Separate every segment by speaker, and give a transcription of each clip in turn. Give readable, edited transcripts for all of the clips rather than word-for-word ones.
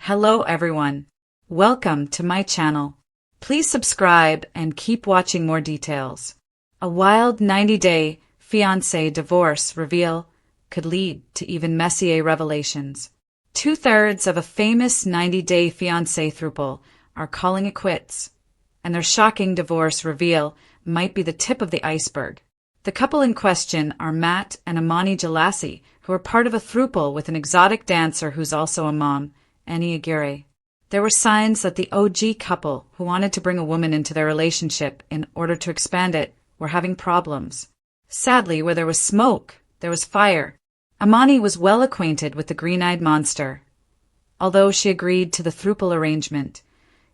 Speaker 1: Hello everyone. Welcome to my channel. Please subscribe and keep watching more details. A wild 90-day fiancé divorce reveal could lead to even Messier revelations. Two-thirds of a famous 90-day fiancé throuple are calling it quits, and their shocking divorce reveal might be the tip of the iceberg. The couple in question are Matt and Imani Jelassi, who are part of a throuple with an exotic dancer who's also a mom, Annie Aguirre. There were signs that the OG couple, who wanted to bring a woman into their relationship in order to expand it, were having problems. Sadly, where there was smoke, there was fire. Imani was well acquainted with the green-eyed monster. Although she agreed to the throuple arrangement,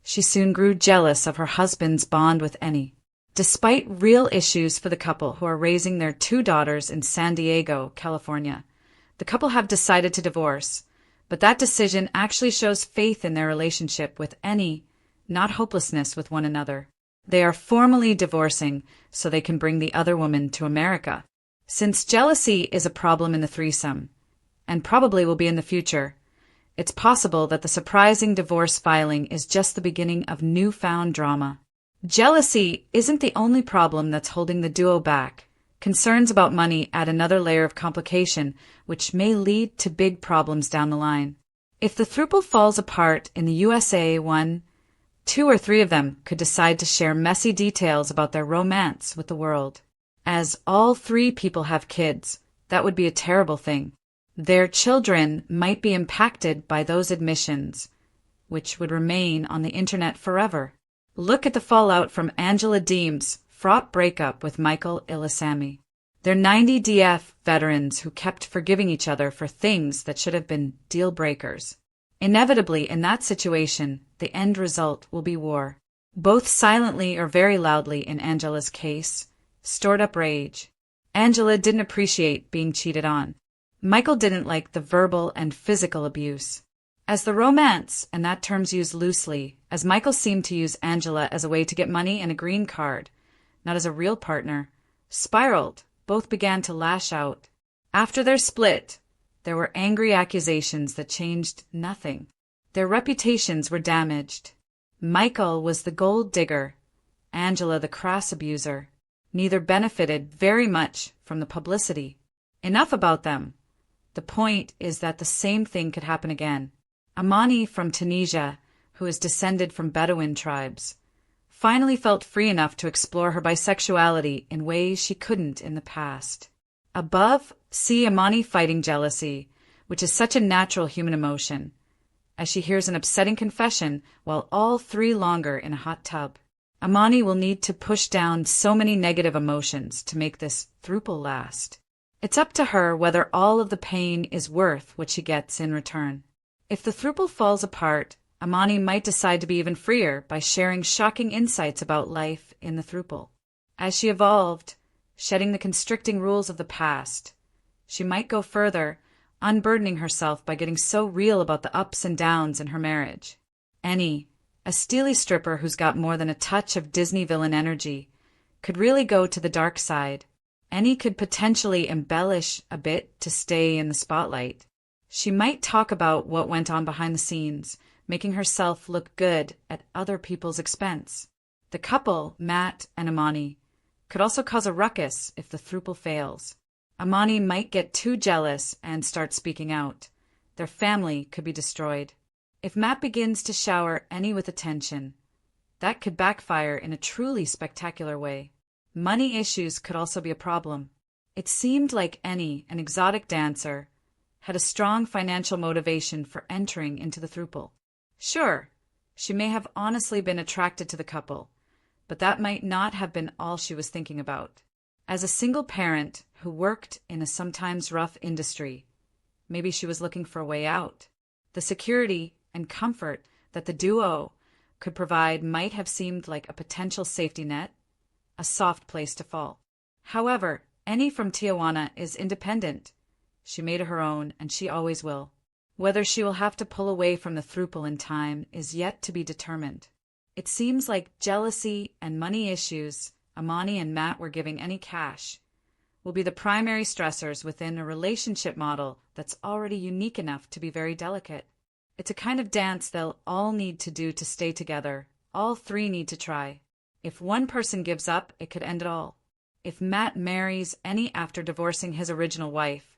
Speaker 1: she soon grew jealous of her husband's bond with Annie. Despite real issues for the couple who are raising their two daughters in San Diego, California, the couple have decided to divorce, but that decision actually shows faith in their relationship with Annie, not hopelessness with one another. They are formally divorcing so they can bring the other woman to America. Since jealousy is a problem in the threesome, and probably will be in the future, it's possible that the surprising divorce filing is just the beginning of newfound drama. Jealousy isn't the only problem that's holding the duo back. Concerns about money add another layer of complication, which may lead to big problems down the line. If the throuple falls apart in the USA, one, two, or three of them could decide to share messy details about their romance with the world. As all three people have kids, that would be a terrible thing. Their children might be impacted by those admissions, which would remain on the internet forever. Look at the fallout from Angela Deem's fraught breakup with Michael Ilisamy. They're 90 DF veterans who kept forgiving each other for things that should have been deal breakers. Inevitably, in that situation, the end result will be war. Both silently or very loudly in Angela's case, stored up rage. Angela didn't appreciate being cheated on. Michael didn't like the verbal and physical abuse. As the romance, and that term's used loosely, as Michael seemed to use Angela as a way to get money and a green card, not as a real partner, spiraled, both began to lash out. After their split, there were angry accusations that changed nothing. Their reputations were damaged. Michael was the gold digger, Angela the crass abuser. Neither benefited very much from the publicity. Enough about them. The point is that the same thing could happen again. Imani from Tunisia, who is descended from Bedouin tribes, finally felt free enough to explore her bisexuality in ways she couldn't in the past. Above, see Imani fighting jealousy, which is such a natural human emotion, as she hears an upsetting confession while all three longer in a hot tub. Imani will need to push down so many negative emotions to make this throuple last. It's up to her whether all of the pain is worth what she gets in return. If the throuple falls apart, Imani might decide to be even freer by sharing shocking insights about life in the throuple. As she evolved, shedding the constricting rules of the past, she might go further, unburdening herself by getting so real about the ups and downs in her marriage. Annie, a steely stripper who's got more than a touch of Disney villain energy, could really go to the dark side. Annie could potentially embellish a bit to stay in the spotlight. She might talk about what went on behind the scenes, making herself look good at other people's expense. The couple, Matt and Imani, could also cause a ruckus if the throuple fails. Imani might get too jealous and start speaking out. Their family could be destroyed. If Matt begins to shower Annie with attention, that could backfire in a truly spectacular way. Money issues could also be a problem. It seemed like Annie, an exotic dancer, had a strong financial motivation for entering into the throuple. Sure, she may have honestly been attracted to the couple, but that might not have been all she was thinking about. As a single parent who worked in a sometimes rough industry, maybe she was looking for a way out. The security and comfort that the duo could provide might have seemed like a potential safety net, a soft place to fall. However, Annie from Tijuana is independent. She made it her own, and she always will. Whether she will have to pull away from the throuple in time is yet to be determined. It seems like jealousy and money issues Imani and Matt were giving Annie cash will be the primary stressors within a relationship model that's already unique enough to be very delicate. It's a kind of dance they'll all need to do to stay together. All three need to try. If one person gives up, it could end it all. If Matt marries any after divorcing his original wife,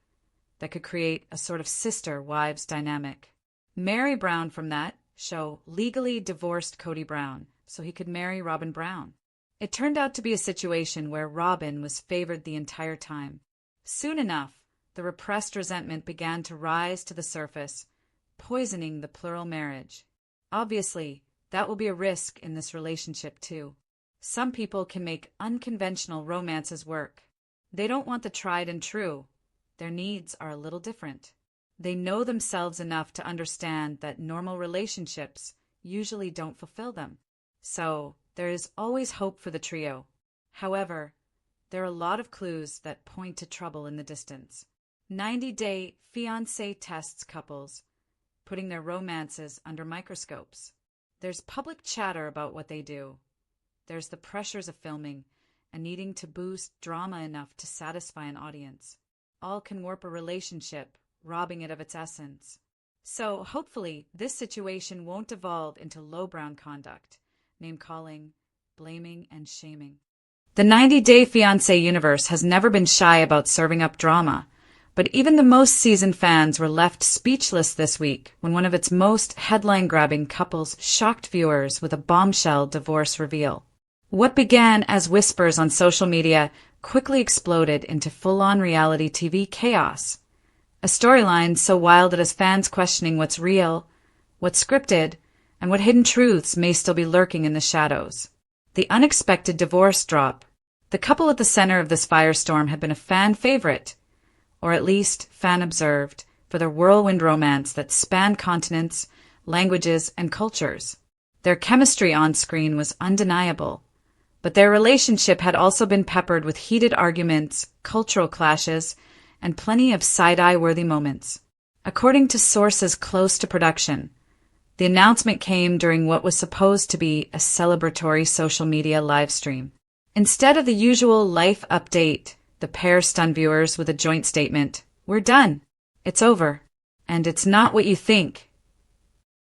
Speaker 1: that could create a sort of sister-wives dynamic. Mary Brown from that show legally divorced Cody Brown so he could marry Robin Brown. It turned out to be a situation where Robin was favored the entire time. Soon enough, the repressed resentment began to rise to the surface, poisoning the plural marriage. Obviously, that will be a risk in this relationship too. Some people can make unconventional romances work. They don't want the tried and true. Their needs are a little different. They know themselves enough to understand that normal relationships usually don't fulfill them. So, there is always hope for the trio. However, there are a lot of clues that point to trouble in the distance. 90-day Fiance tests couples, putting their romances under microscopes. There's public chatter about what they do. There's the pressures of filming and needing to boost drama enough to satisfy an audience. All can warp a relationship, robbing it of its essence. So, hopefully, this situation won't devolve into lowbrow conduct, name-calling, blaming, and shaming. The 90-Day Fiancé universe has never been shy about serving up drama, but even the most seasoned fans were left speechless this week when one of its most headline-grabbing couples shocked viewers with a bombshell divorce reveal. What began as whispers on social media quickly exploded into full-on reality TV chaos. A storyline so wild it has fans questioning what's real, what's scripted, and what hidden truths may still be lurking in the shadows. The unexpected divorce drop. The couple at the center of this firestorm had been a fan favorite, or at least fan-observed, for their whirlwind romance that spanned continents, languages, and cultures. Their chemistry on screen was undeniable, but their relationship had also been peppered with heated arguments, cultural clashes, and plenty of side-eye-worthy moments. According to sources close to production, the announcement came during what was supposed to be a celebratory social media live stream. Instead of the usual life update, the pair stunned viewers with a joint statement, "We're done. It's over. And it's not what you think."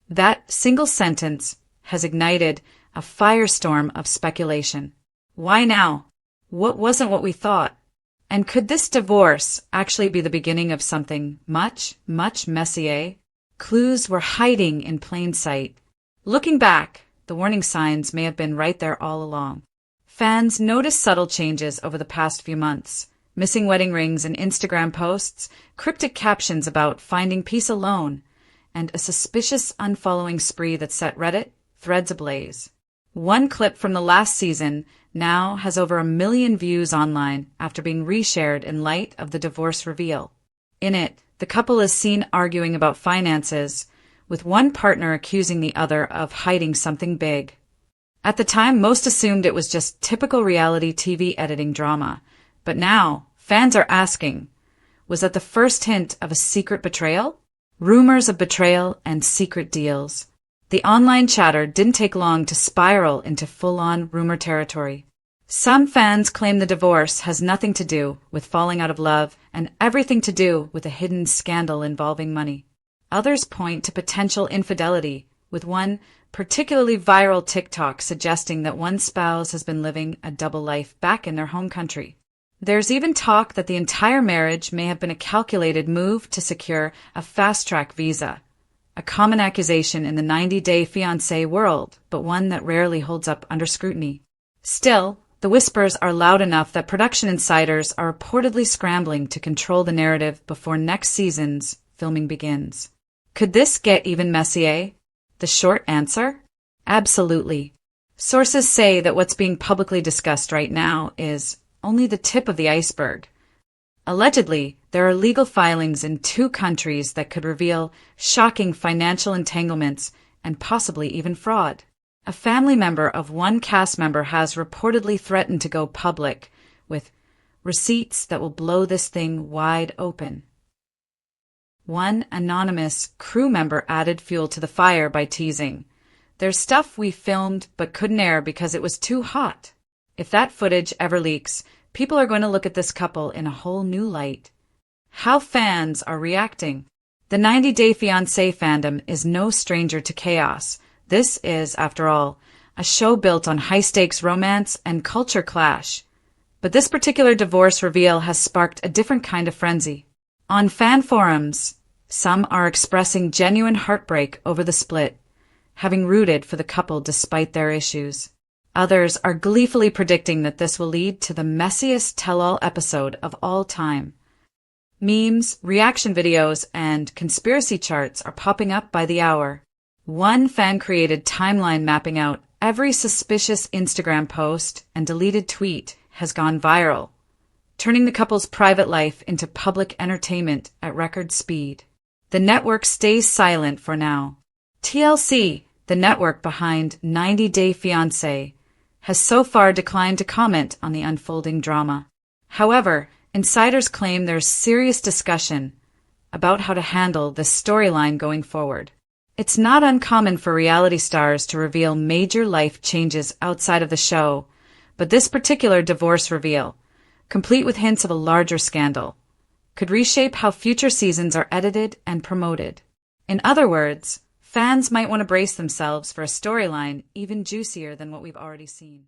Speaker 1: That single sentence has ignited a firestorm of speculation. Why now? What wasn't what we thought? And could this divorce actually be the beginning of something much, much Messier? Clues were hiding in plain sight. Looking back, the warning signs may have been right there all along. Fans noticed subtle changes over the past few months. Missing wedding rings in Instagram posts, cryptic captions about finding peace alone, and a suspicious unfollowing spree that set Reddit threads ablaze. One clip from the last season now has over 1 million views online after being reshared in light of the divorce reveal. In it, the couple is seen arguing about finances, with one partner accusing the other of hiding something big. At the time, most assumed it was just typical reality TV editing drama, but now fans are asking, was that the first hint of a secret betrayal? Rumors of betrayal and secret deals. The online chatter didn't take long to spiral into full-on rumor territory. Some fans claim the divorce has nothing to do with falling out of love and everything to do with a hidden scandal involving money. Others point to potential infidelity, with one particularly viral TikTok suggesting that one spouse has been living a double life back in their home country. There's even talk that the entire marriage may have been a calculated move to secure a fast-track visa, a common accusation in the 90-Day Fiancé world, but one that rarely holds up under scrutiny. Still, the whispers are loud enough that production insiders are reportedly scrambling to control the narrative before next season's filming begins. Could this get even Messier? The short answer? Absolutely. Sources say that what's being publicly discussed right now is only the tip of the iceberg. Allegedly, there are legal filings in 2 countries that could reveal shocking financial entanglements and possibly even fraud. A family member of one cast member has reportedly threatened to go public with receipts that will blow this thing wide open. One anonymous crew member added fuel to the fire by teasing, "There's stuff we filmed but couldn't air because it was too hot." If that footage ever leaks, people are going to look at this couple in a whole new light. How fans are reacting. The 90 Day Fiancé fandom is no stranger to chaos. This is, after all, a show built on high-stakes romance and culture clash. But this particular divorce reveal has sparked a different kind of frenzy. On fan forums, some are expressing genuine heartbreak over the split, having rooted for the couple despite their issues. Others are gleefully predicting that this will lead to the messiest tell-all episode of all time. Memes, reaction videos, and conspiracy charts are popping up by the hour. One fan-created timeline mapping out every suspicious Instagram post and deleted tweet has gone viral, turning the couple's private life into public entertainment at record speed. The network stays silent for now. TLC, the network behind 90 Day Fiancé, has so far declined to comment on the unfolding drama. However, insiders claim there's serious discussion about how to handle this storyline going forward. It's not uncommon for reality stars to reveal major life changes outside of the show, but this particular divorce reveal, complete with hints of a larger scandal, could reshape how future seasons are edited and promoted. In other words, fans might want to brace themselves for a storyline even juicier than what we've already seen.